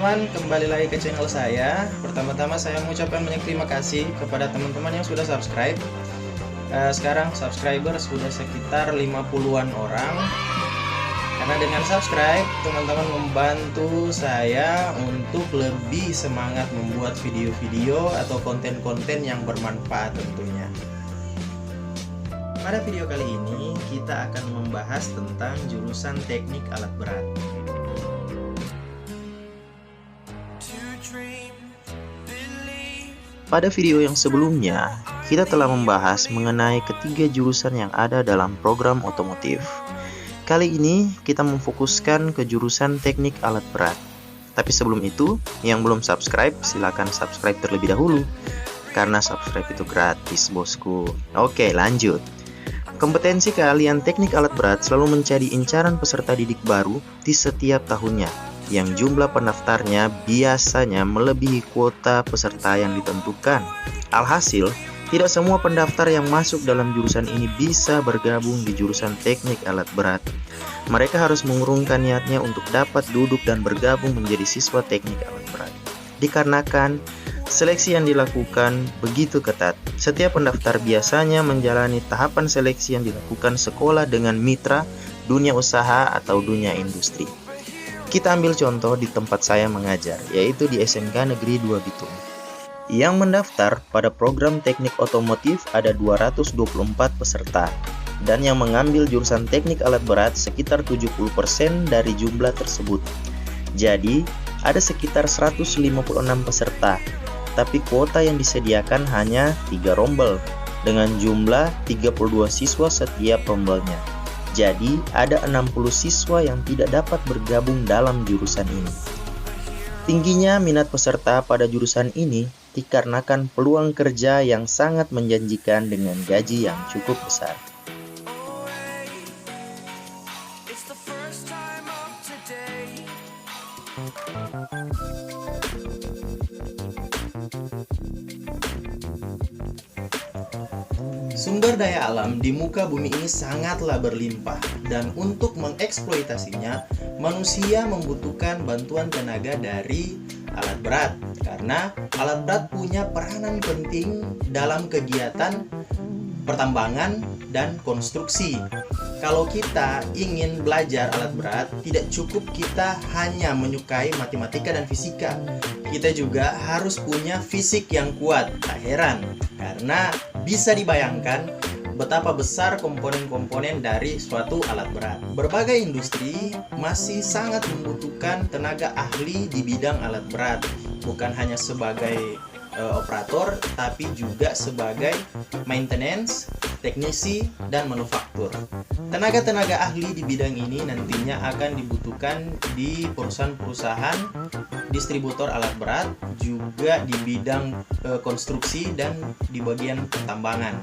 teman-teman, kembali lagi ke channel saya. Pertama-tama saya mengucapkan banyak terima kasih kepada teman-teman yang sudah subscribe. Sekarang subscriber sudah sekitar 50-an orang. Karena dengan subscribe, teman-teman membantu saya untuk lebih semangat membuat video-video atau konten-konten yang bermanfaat tentunya. Pada video kali ini, kita akan membahas tentang jurusan teknik alat berat. Pada video yang sebelumnya, kita telah membahas mengenai ketiga jurusan yang ada dalam program otomotif. Kali ini, kita memfokuskan ke jurusan teknik alat berat. Tapi sebelum itu, yang belum subscribe, silakan subscribe terlebih dahulu. Karena subscribe itu gratis, bosku. Oke, lanjut. Kompetensi keahlian teknik alat berat selalu menjadi incaran peserta didik baru di setiap tahunnya, yang jumlah pendaftarnya biasanya melebihi kuota peserta yang ditentukan. Alhasil, tidak semua pendaftar yang masuk dalam jurusan ini bisa bergabung di jurusan teknik alat berat. Mereka harus mengurungkan niatnya untuk dapat duduk dan bergabung menjadi siswa teknik alat berat. Dikarenakan seleksi yang dilakukan begitu ketat, setiap pendaftar biasanya menjalani tahapan seleksi yang dilakukan sekolah dengan mitra, dunia usaha atau dunia industri. Kita ambil contoh di tempat saya mengajar, yaitu di SMK Negeri 2 Bitung. Yang mendaftar pada program teknik otomotif ada 224 peserta, dan yang mengambil jurusan teknik alat berat sekitar 70% dari jumlah tersebut. Jadi, ada sekitar 156 peserta, tapi kuota yang disediakan hanya 3 rombel, dengan jumlah 32 siswa setiap rombelnya. Jadi, ada 60 siswa yang tidak dapat bergabung dalam jurusan ini. Tingginya minat peserta pada jurusan ini dikarenakan peluang kerja yang sangat menjanjikan dengan gaji yang cukup besar. Sumber daya alam di muka bumi ini sangatlah berlimpah, dan untuk mengeksploitasinya, manusia membutuhkan bantuan tenaga dari alat berat, karena alat berat punya peranan penting dalam kegiatan pertambangan dan konstruksi. Kalau kita ingin belajar alat berat, tidak cukup kita hanya menyukai matematika dan fisika. Kita juga harus punya fisik yang kuat. Tak heran, karena bisa dibayangkan betapa besar komponen-komponen dari suatu alat berat. Berbagai industri masih sangat membutuhkan tenaga ahli di bidang alat berat, bukan hanya sebagai operator, tapi juga sebagai maintenance, teknisi, dan manufaktur. Tenaga-tenaga ahli di bidang ini nantinya akan dibutuhkan di perusahaan-perusahaan distributor alat berat, juga di bidang konstruksi dan di bagian pertambangan.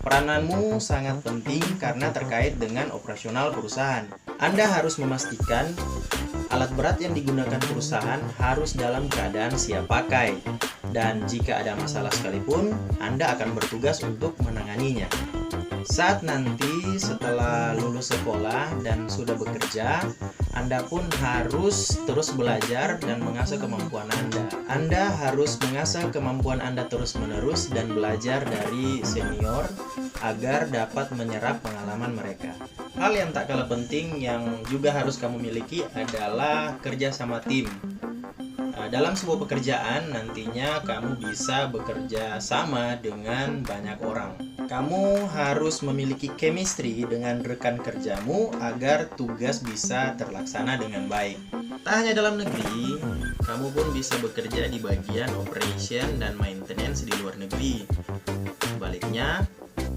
Perananmu sangat penting karena terkait dengan operasional perusahaan. Anda harus memastikan alat berat yang digunakan perusahaan harus dalam keadaan siap pakai, dan jika ada masalah sekalipun, Anda akan bertugas untuk menanganinya. Saat nanti setelah lulus sekolah dan sudah bekerja, Anda pun harus terus belajar dan mengasah kemampuan Anda. Anda harus mengasah kemampuan Anda terus-menerus dan belajar dari senior agar dapat menyerap pengalaman mereka. Hal yang tak kalah penting yang juga harus kamu miliki adalah kerja sama tim. Dalam sebuah pekerjaan nantinya kamu bisa bekerja sama dengan banyak orang. Kamu harus memiliki chemistry dengan rekan kerjamu agar tugas bisa terlaksana dengan baik. Tak hanya dalam negeri, kamu pun bisa bekerja di bagian operation dan maintenance di luar negeri. Sebaliknya,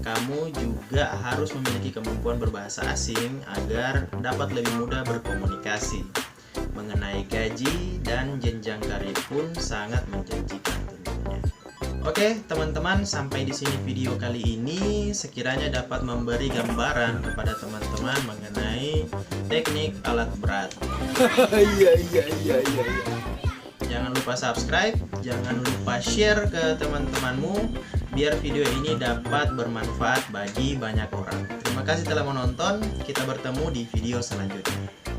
kamu juga harus memiliki kemampuan berbahasa asing agar dapat lebih mudah berkomunikasi. Mengenai gaji dan jenjang karir pun sangat menjanjikan tentunya. Oke, teman-teman, sampai di sini video kali ini. Sekiranya dapat memberi gambaran kepada teman-teman mengenai teknik alat berat. Iya. Jangan lupa subscribe, jangan lupa share ke teman-temanmu biar video ini dapat bermanfaat bagi banyak orang. Terima kasih telah menonton. Kita bertemu di video selanjutnya.